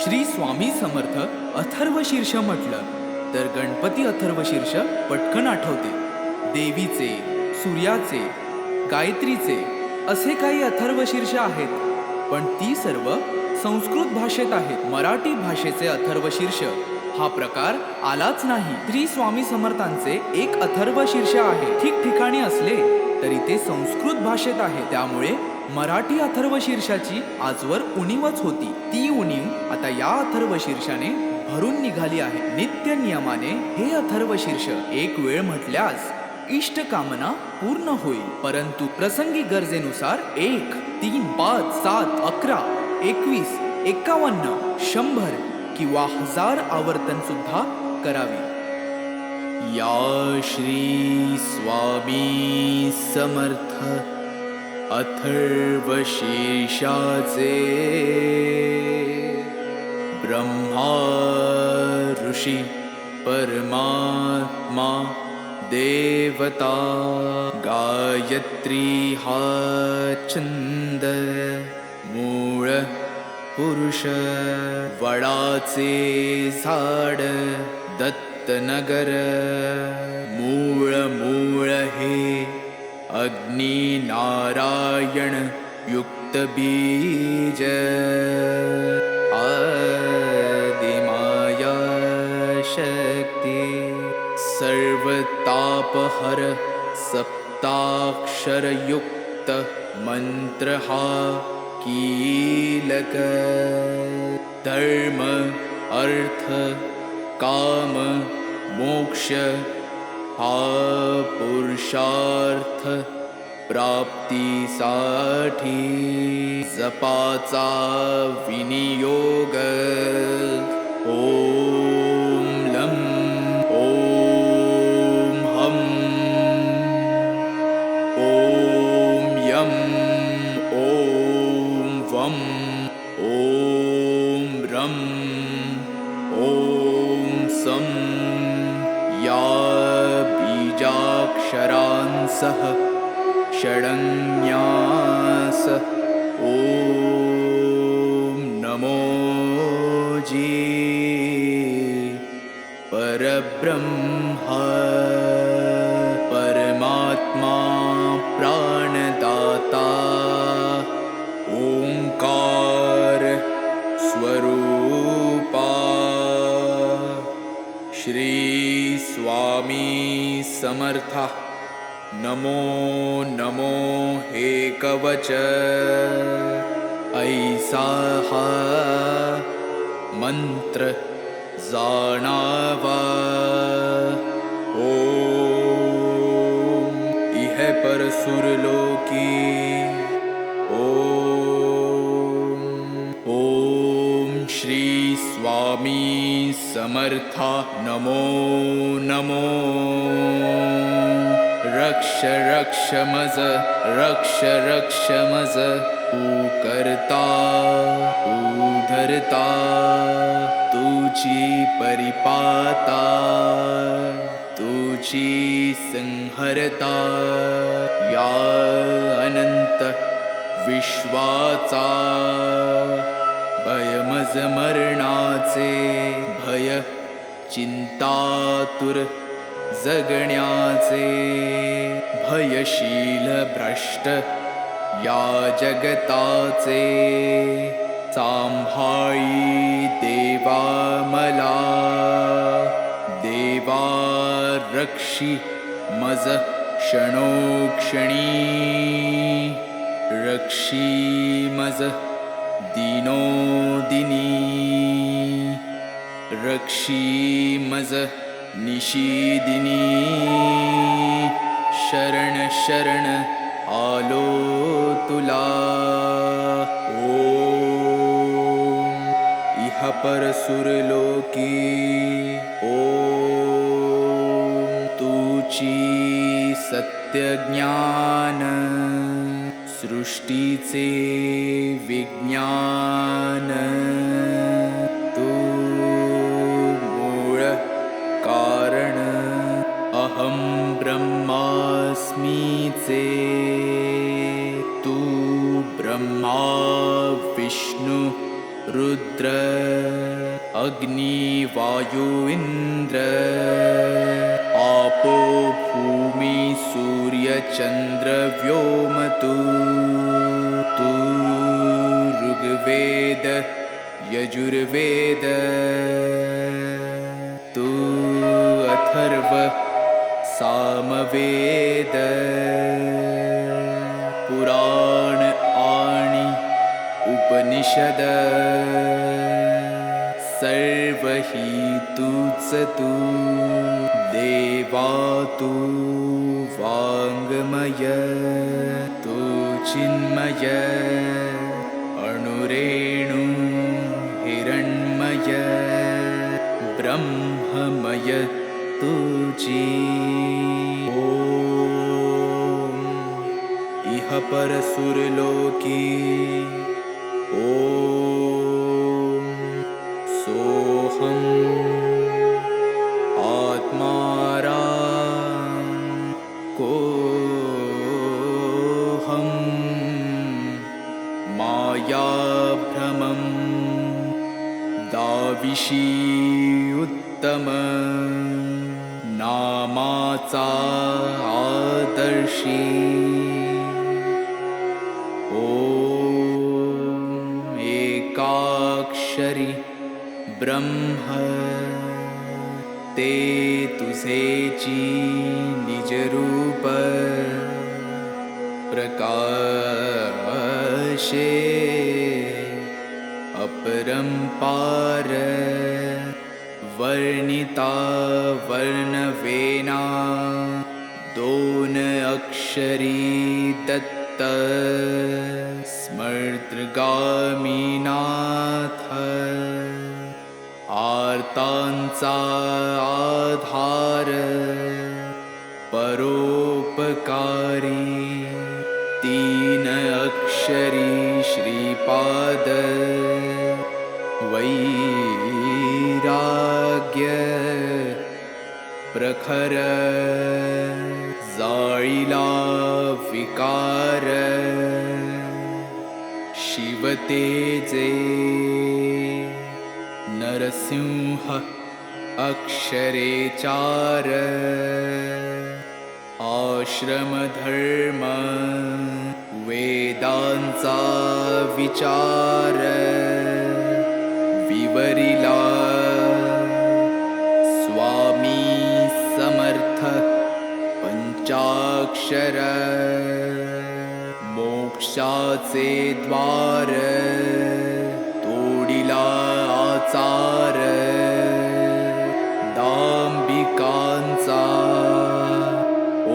श्री स्वामी समर्थ अथर्वशीर्ष म्हटलं तर गणपती अथर्वशीर्ष पटकन आठवते. देवीचे, सूर्याचे, गायत्रीचे असे काही अथर्वशीर्ष आहेत, पण ती सर्व संस्कृत भाषेत आहेत. मराठी भाषेचे अथर्वशीर्ष हा प्रकार आलाच नाही. श्री स्वामी समर्थांचे एक अथर्वशीर्ष आहे. ठिकठिकाणी असले तरी ते संस्कृत भाषेत आहे. त्यामुळे मराठी अथर्वशीर्षाची आजवर उणीवच होती. ती उणीव आता या अथर्वशीर्षाने भरून निघाली आहे. नित्य नियमाने हे अथर्वशीर्ष एक वेळ म्हटल्यास इष्ट कामना पूर्ण होईल, परंतु प्रसंगी गरजेनुसार 1, 3, 5, 7, 11, 21, 51, 100 किंवा 1000 आवर्तन सुद्धा करावी. या श्री स्वामी समर्थ अथर्वशीर्षाचे ब्रह्मा ऋषी परमात्मा देवता गायत्री हा छंद मूळ पुरुष वडाचे झाड दत्तनगर मूळ हे अग्नि नारायण युक्त बीज आदिमाया शक्ती सर्वतापहर सप्ताक्षर युक्त मंत्र हा कीलक धर्म अर्थ काम मोक्ष हा पुरुषार्थ प्राप्तीसाठी जपाचा विनियोग. ओम लं ओम हम ओम यम ओम वम ओम रम ओम सम या बीजाक्षरांसह षडन्यास ओम नमो जी परब्रह्म परमात्मा प्राणदाता ओंकार स्वरूपा श्री स्वामी समर्था. नमो नमो हे कवच ऐसा हा मंत्र जाणावा. ओम इह पर सुरलोकी ओम श्री स्वामी समर्था. नमो नमो रक्ष मज रक्ष मज तू करता तू धरता तुझी परिपाता तुझी संहरता या अनंत विश्वाचा भयमज मरणाचे भय चिंतातुर जगण्याचे भयशील भ्रष्ट या जगताचे सांभाळी देवा मला देवा रक्षी मज क्षणोक्षणी रक्षी मज दिनोदिनी रक्षी मज निशिदिनी शरण आलो तुला. ओम इह पर सुरलोकी ओम तुची सत्य ज्ञान सृष्टीचे विज्ञान तू मूळ कारण अहं ब्रह्मास्मीचे तू ब्रह्मा विष्णु रुद्र अग्नि वायु इन्द्र आपो भूमि सूर्य चन्द्र व्योम तु ऋग्वेद यजुर्वेद तु अथर्व सामवेद पुराण आणि उपनिषद सर्व हि तूच तु देवा तु वाङ्मय तु चिन्मय अणुरेणु हिरण्मय ब्रह्ममय तुझी ॐ इह परसुरलोकी ॐ सोऽहम् आत्मारा कोऽहम् मायाभ्रमं दाविषी उत्तम नामाचा आदर्शी ॐ एकाक्षरी ब्रह्म ते तुझेची निजरूप प्रकाशे अपरंपार वर्णिता वर्णवेना दोन अक्षरी दत्त स्मर्तगामीनाथ आर्तांचा आधार परोपकारी तीन अक्षरी श्रीपाद वैराग्य प्रखर जाळीला विकार शिवतेजे नरसिंह अक्षरे चार आश्रमधर्म वेदांचा विचार विवरिला स्वामी समर्थ पंचाक्षर मोक्षाचे द्वार तोडिला आचार दांबिकांचा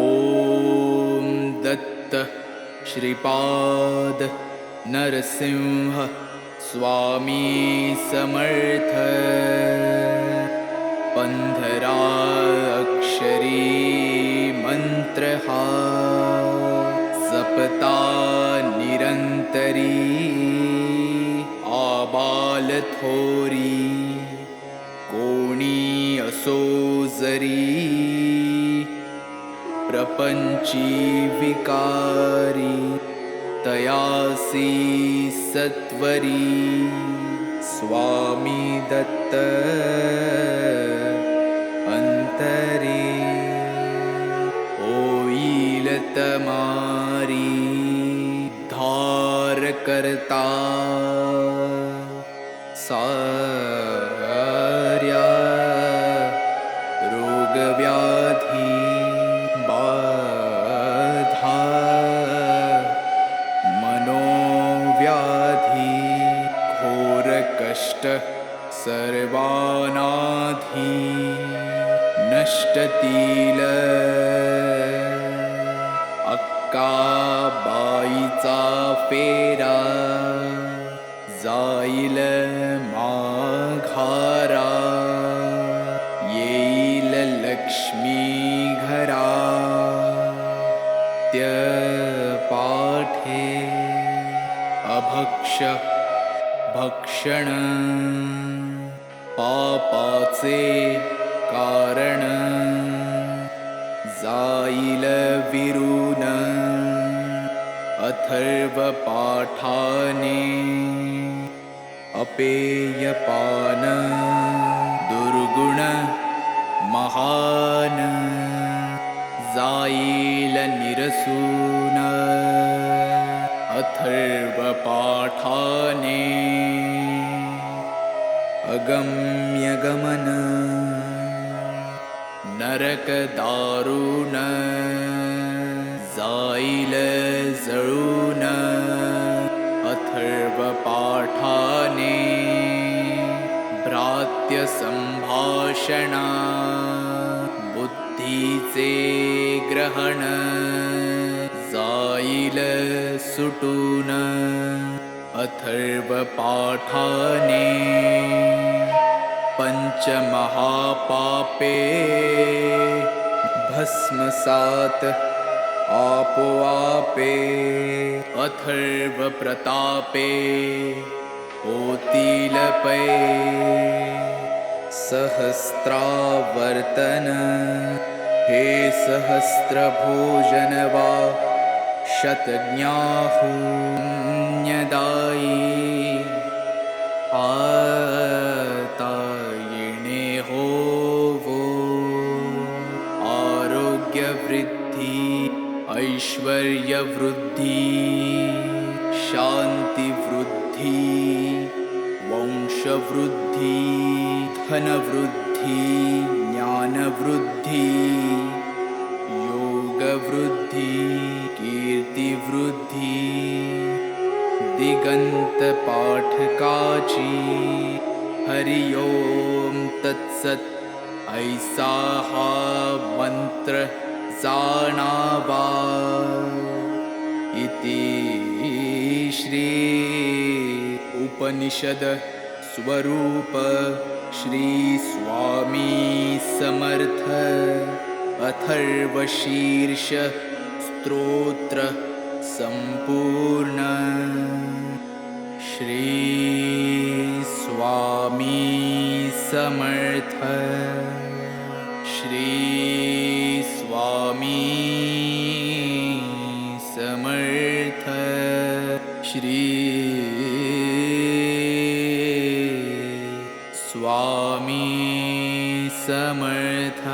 ओम दत्त श्रीपाद नरसिंह स्वामी समर्थ पंधरा अक्षरी मंत्र हा जपता निरंतरी आबाल थोरी कोणी असो जरी प्रपंची विकारी तयासी सत्वरी स्वामी दत्त अंतरी होईल तमारी धार करता सार्या रोगव्याधी बाधा मनोव्याधी घोर कष्ट सर्वानाधी नष्टतील अक्काबाईचा फेरा जाईल माघारा येईल लक्ष्मी घरा त्य पाठे अभक्ष भक्षण पापाचे कारण जाईल विरून अथर्व पाठाने अपेयपान दुर्गुण महान जाईल निरसून अथर्व पाठाने अगम्य गमन नरक दारुण जाईल जळून अथर्व पाठाने भ्रात्य संभाषणा बुद्धीचे ग्रहण जाईल सुटून अथर्व पाठाने पंचमहापापे भस्मसात आपोआपे अथर्व प्रतापे होतील पै सहस्रावर्तन हे सहस्रभोजन वा शतज्ञाहुन्यदायी आता येणे होवो आरोग्यवृद्धी ऐश्वर्यवृद्धी शांतिवृद्धी वंशवृद्धी धनवृद्धी ज्ञानवृद्धी योगवृद्धी कीर्तिवृद्धी दिगंत पाठकाची हरि ओम तत्सत ऐसा हा मंत्र जाणावा इति श्री उपनिषद स्वरूप श्री स्वामी समर्थ अथर्वशीर्ष स्तोत्र संपूर्ण श्री स्वामी समर्थ श्री स्वामी समर्थ श्री स्वामी समर्थ।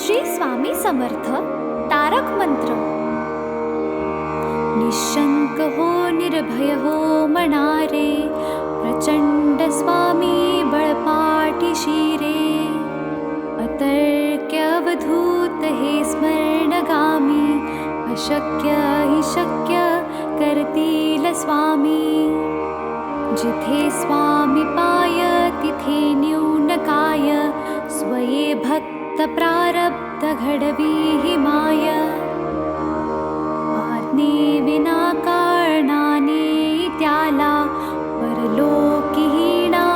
श्री स्वामी समर्थ तारक मंत्र। निशंक हो निर्भय हो मनारे प्रचंड स्वामी बळपाठी शिरे अतर्क्य अवधूत हे स्मरणगामी अशक्य हि शक्य करतील स्वामी जिथे स्वामी पाय तिथे न्यून काय स्वये भक्त प्रारब्ध घडवी हि माय आज्ञे विना कारणाने त्याला परलोकीहीणा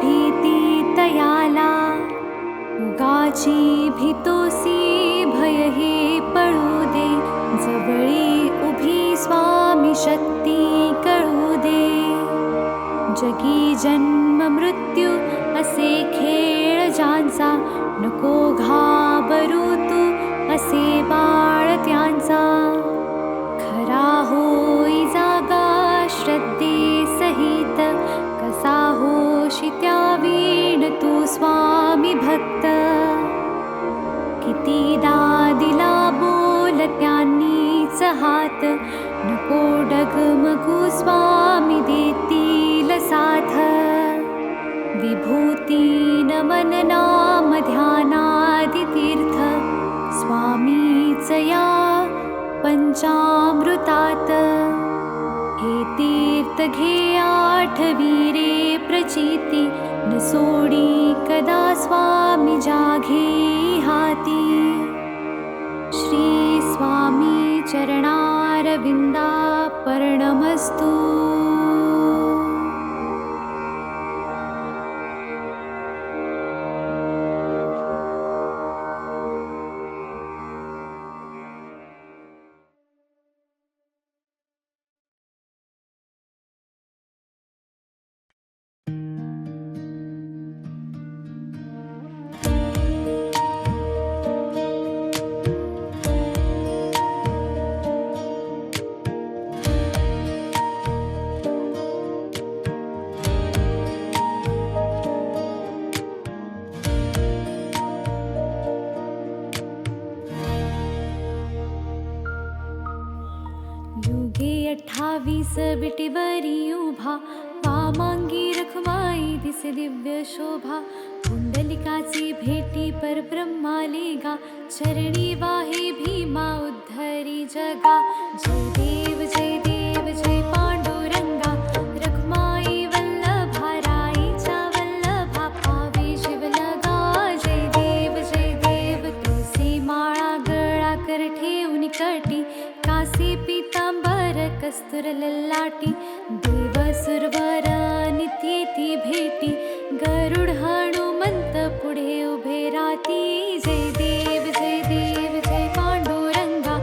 भीती तयाला उगाची भीतोसी भय हे पळू दे जवळी उभी स्वामी शक्ती कळू दे जगी जन्म मृत्यू असे खेळ ज्यांचा नको घाबरू तू असे बाळ त्यांचा खरा होई जागा श्रद्धे सहित कसा होशी त्या वीण तू स्वामी भक्त कितीदा दिला बोल त्यांनीच हात नको डगमगू स्वामी देतील साथ विभूती नमन नाम ध्यानादि तीर्थ स्वामीच या पंचामृतात हे तीर्थ घे आठवीरे प्रचिती न सोडी कदा स्वामी जाघे हाती श्री स्वामी चरणारविंदार्पणमस्तु। 22 विटीवरी उभा, वामांगी रखुमाई दिसे दिव्य शोभा. कुंडलिकाची भेटी परब्रह्माले गा, चरणी वाहे भीमा उद्धरी जगा. जय देव जय पांडुरंगा, रखुमाई वल्लभा राईच्या वल्लभा, पावे शिवलगा. जय देव तुळसी माळा गळा कर ठेवून कटी, कासे पीतांबर कस्तुर ललाटी. देव सुरवर नित्येती भेटी, गरुड हनुमंत पुढे उभे राती. जय देव जय पांडुरंगा,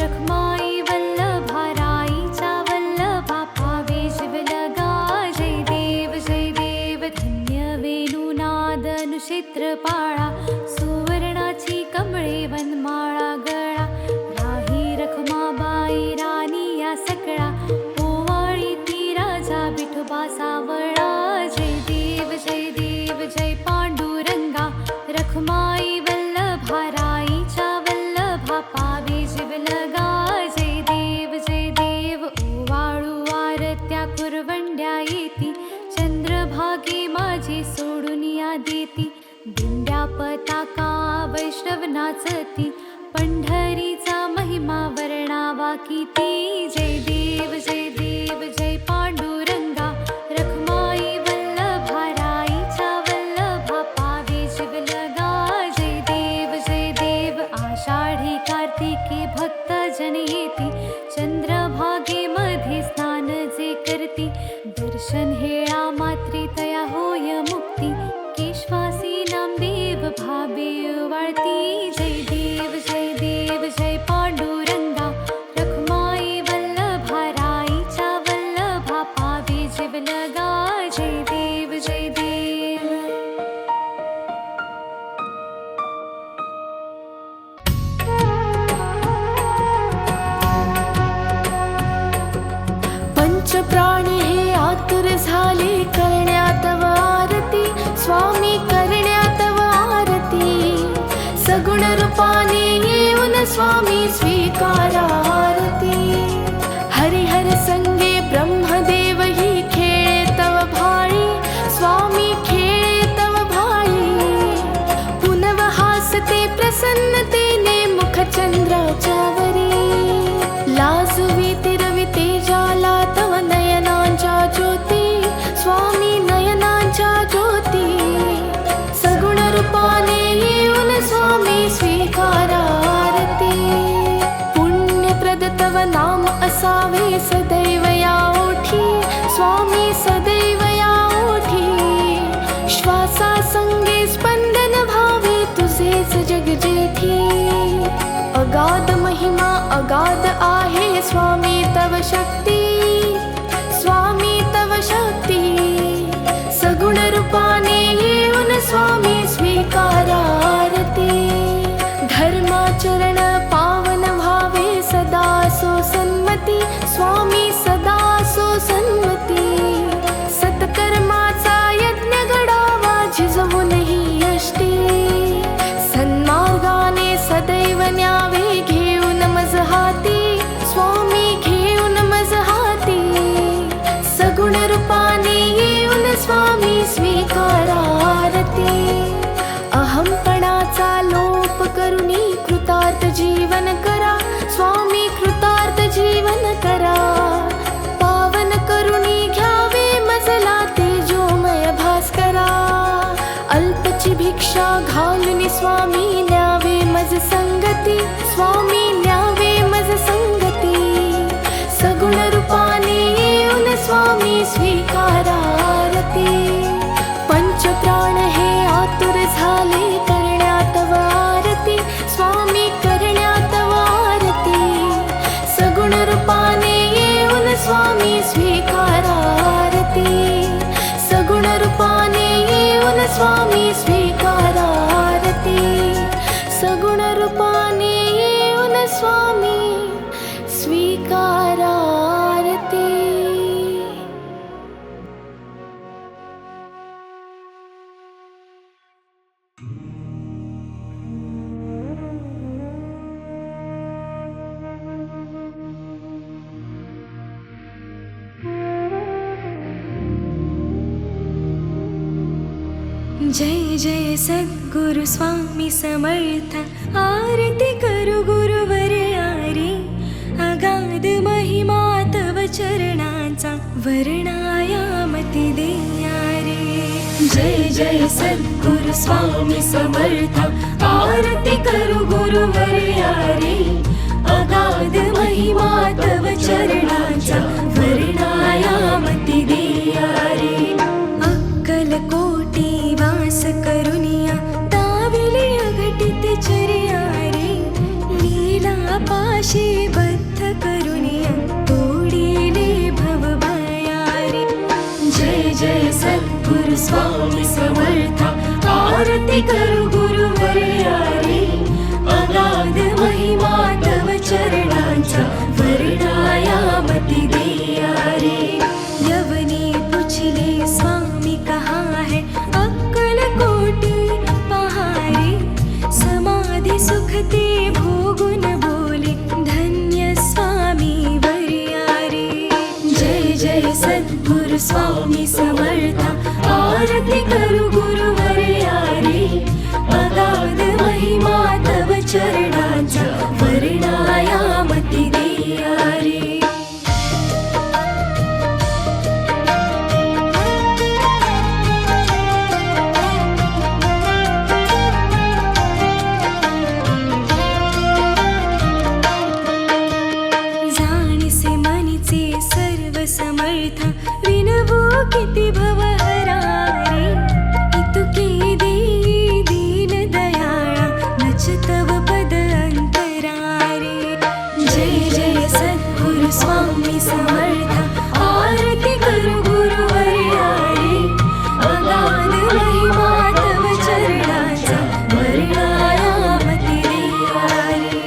रखमाई वल्लभा राईच्या वल्लभा, पावे शिवलगा. जय देव धन्य वेणुनाद अनुक्षेत्र पाळा, सुवर्णाची कमळे वनमाळा गळा. राही रखमाबाई राणी या सकळा, ओवाळी ती राजा विठोबा सावळा. जय देव जय पांडुरंगा, रखमाई वल्लभा राईच्या वल्लभा, पावे शिवलगा. जय देव ओवाळू आरत्या कुरवंड्या येती, चंद्रभागे माझी सोडून या देती. दिंड्या पताका वैष्णव नाचती, पंढरीचा महिमा वर्णावा किती. जय देव जय पांडुरंगा, रखमाई वल्लभा राईच्या वल्लभा, पावे शिवलगा. जय देव आषाढी कार्तिके भक्त जन येती, चंद्रभागे मध्ये स्नान जे करती. दर्शन हेळा मात्रे तया होय मुक्ती, केशवासी नामदेव भावे वाळती. जय देव जय पांडुरंगा, रखमाई वल्लभा राईच्या वल्लभा, पावे शिवलगा. जय देव पंचप्राणी हे आतुर झाले करण्यात आरती, स्वामी करण्यात आरती. सगुण रूपाने येऊन स्वामी स्वीकारा आरती. हरिहर संगे ब्रह्मदेव ही खेळे तव भाळी, स्वामी खेळे तव भाळी. पुनव हासते प्रसन्नतेने मुख चंद्राच्यावरी, लाजवी तिरवी तेजाला तव नयनांच्या ज्योती, स्वामी नयनांच्या ज्योती. सगुण रूपाने येऊन स्वामी स्वीकारा आरती. पुण्यप्रद तव नाम असावे सदैव या ओठी, स्वामी सदैव या ओठी. श्वासा संगे स्पंदन भावे तुझेच जग जेठी. अगाध महिमा अगाध आहे स्वामी तव शक्ती, स्वामी तव शक्ती. सगुण रूपाने येऊन स्वामी स्वीकारा आरती. धर्माचरण पावन भावे सदा सो सन्मती, स्वामी सदा सो सन्मती. सत्कर्माचा यज्ञ घडावा झिजवून ही यष्टी. सन्मार्गाने सदैव न्यावे घेऊन मज हाती, स्वामी घेऊन मज हाती. सगुण रूपाने येऊन स्वामी स्वीकारा आरती. अहंपणाचा लोप करुनी कृतार्थ जीवन करा, स्वामी कृतार्थ जीवन करा. पावन करुनी घ्यावे मजला तेजोमय भास्करा. अल्पची भिक्षा घालून स्वामी न्यावे मज संगती, स्वामी न्यावे मज संगती. सगुण रूपाने येऊन स्वामी स्वीकारा आरती. पंचप्राण हे आतुर झाले करण्यात आरती, स्वामी करण्यात आरती. सगुण रूपाने येऊन स्वामी स्वीकारा आरती. सगुण रूपाने येऊन स्वामी स्वीकारा आरती. सगुण रूपाने येऊन स्वामी स्वीकारा आरती. जय जय सद्गुरु स्वामी समर्थ, आरती करू गुरुवर आरे. अगाध महिमा तव चरणाचा, वर्णायामती देया रे. जय जय सद्गुरु स्वामी समर्थ, आरती करू गुरुवर आरे. अगाध महिमा तव चरणाचा, वर्णायामती देया रे. अक्कलकोटी वास करुनिया, दाविले अघटित चर्या रे. लीला पाशी बद्ध करुनिया, तोडिले भवभया रे. जय जय सद्गुरु स्वामी समर्थ, आरती करू गुरुवर आरे. अगाध महिमा तव चरणाचा, वर्णायामती देया रे. यवनी पुछले स्वामी कहाँ है, अक्कलकोटी पहारे. समाधि सुखते भोगुन बोले, धन्य स्वामी वर्या रे. जय जय सद्गुरु स्वामी समर्थ, आरती करू गुरुवर आरे. अगाध महिमा तव चरणाचा, वर्णायामती देया रे. जाणीसे मनीचे सर्व समर्थ, विनवो किती भवहरा रे. इतुके देई दीन दयाळा, नच तव पद अंतरा रे. जय जय सद्गुरु स्वामी समर्थ, आरती करू गुरुवर आरे. अगाध महिमा तव चरणाचा, वर्णायामती देया रे.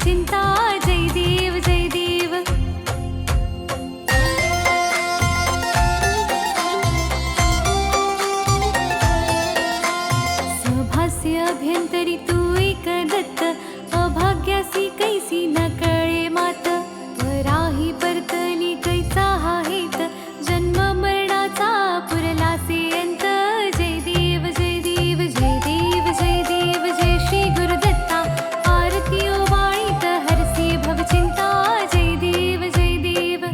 भवचिन्ता जय देव जय देव। सभास्य अभ्यंतरी तू एक दत्त, अभाग्यासी कैसी न कळे मात। पराही परतली कैचा हा हेत, जन्म मरणाचा पुरलासे अंत। जय देव जय देव जय देव जय देव जय श्री गुरुदत्ता। आरती ओवाळीत हरसी भवचिंता जय देव जय देव।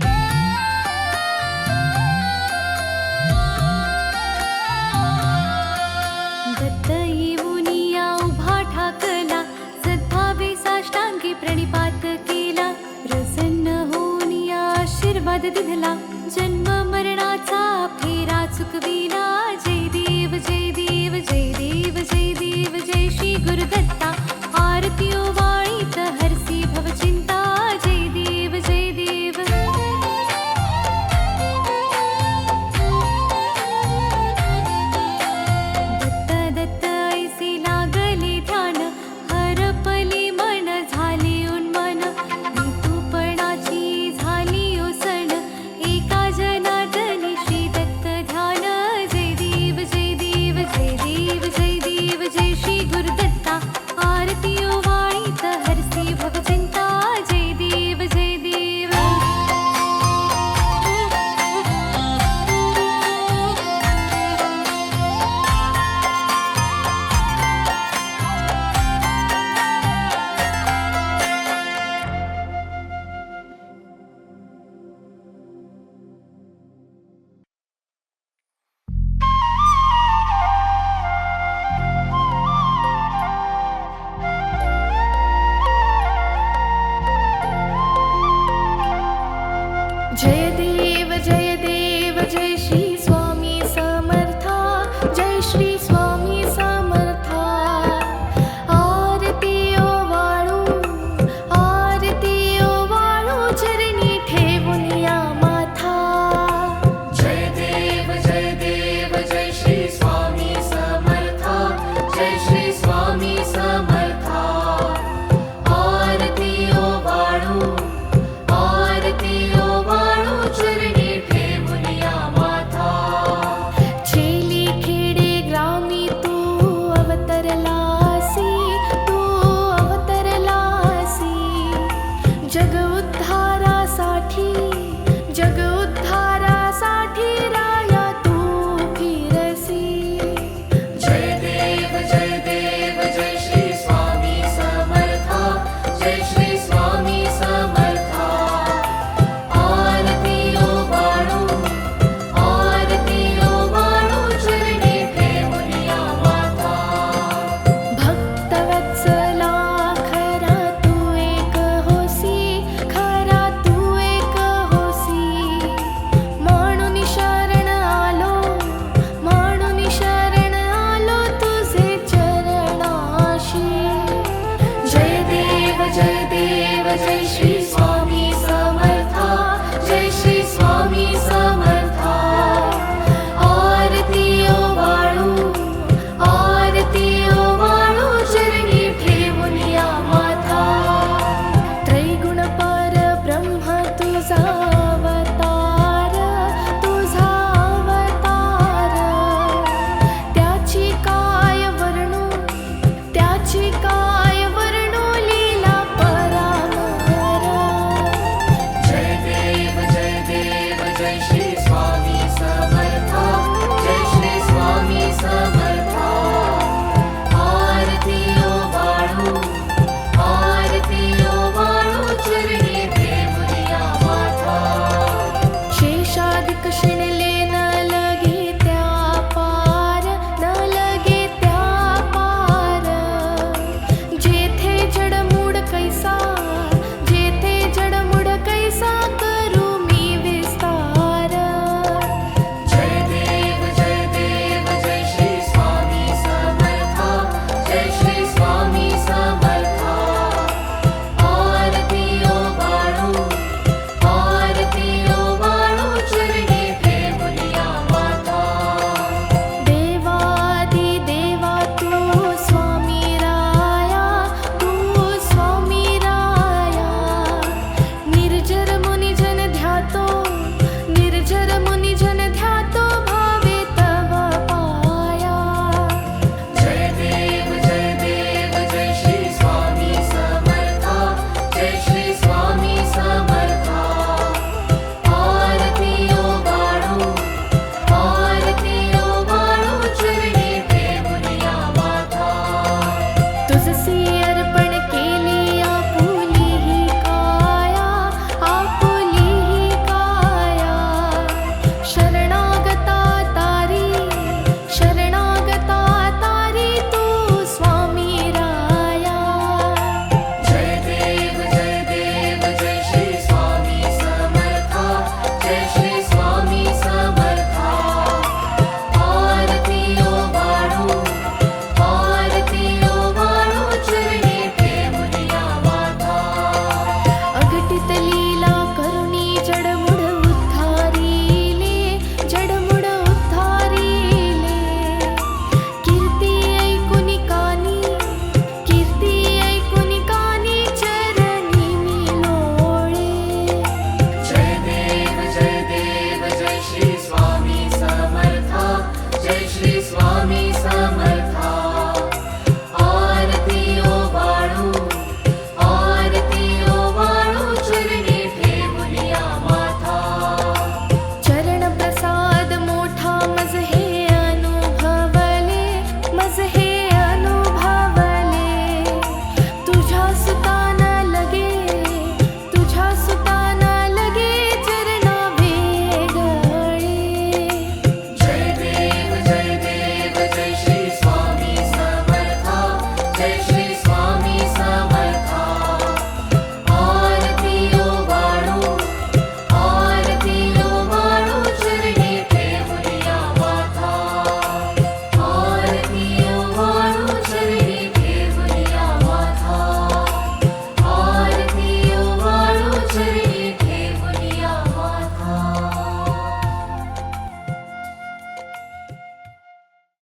दत्त येऊनिया उभा ठाकला, सद्भावे साष्टांगी प्रणिपात केला। प्रसन्न होऊनिया आशीर्वाद दिधला, जन्म मरणाचा फेरा चुकविला। जय देव जय देव जय देव जय देव जय श्री गुरुदत्ता। आरती ओवाळीत हरसी भवचिंता जय देव जय देव। दत्त दत्त ऐसे लागले ध्यान, हरपले मन झाले उन्मन। ऋतुपणाची झाली ओसण, एका जनार्दनी श्री दत्त ध्यान। जय देव जय देव जय देव जय देव जय श्री गुरुदत्ता। आरती ओवाळीत हरसी भवचिंता जय देव जय देव। जय देव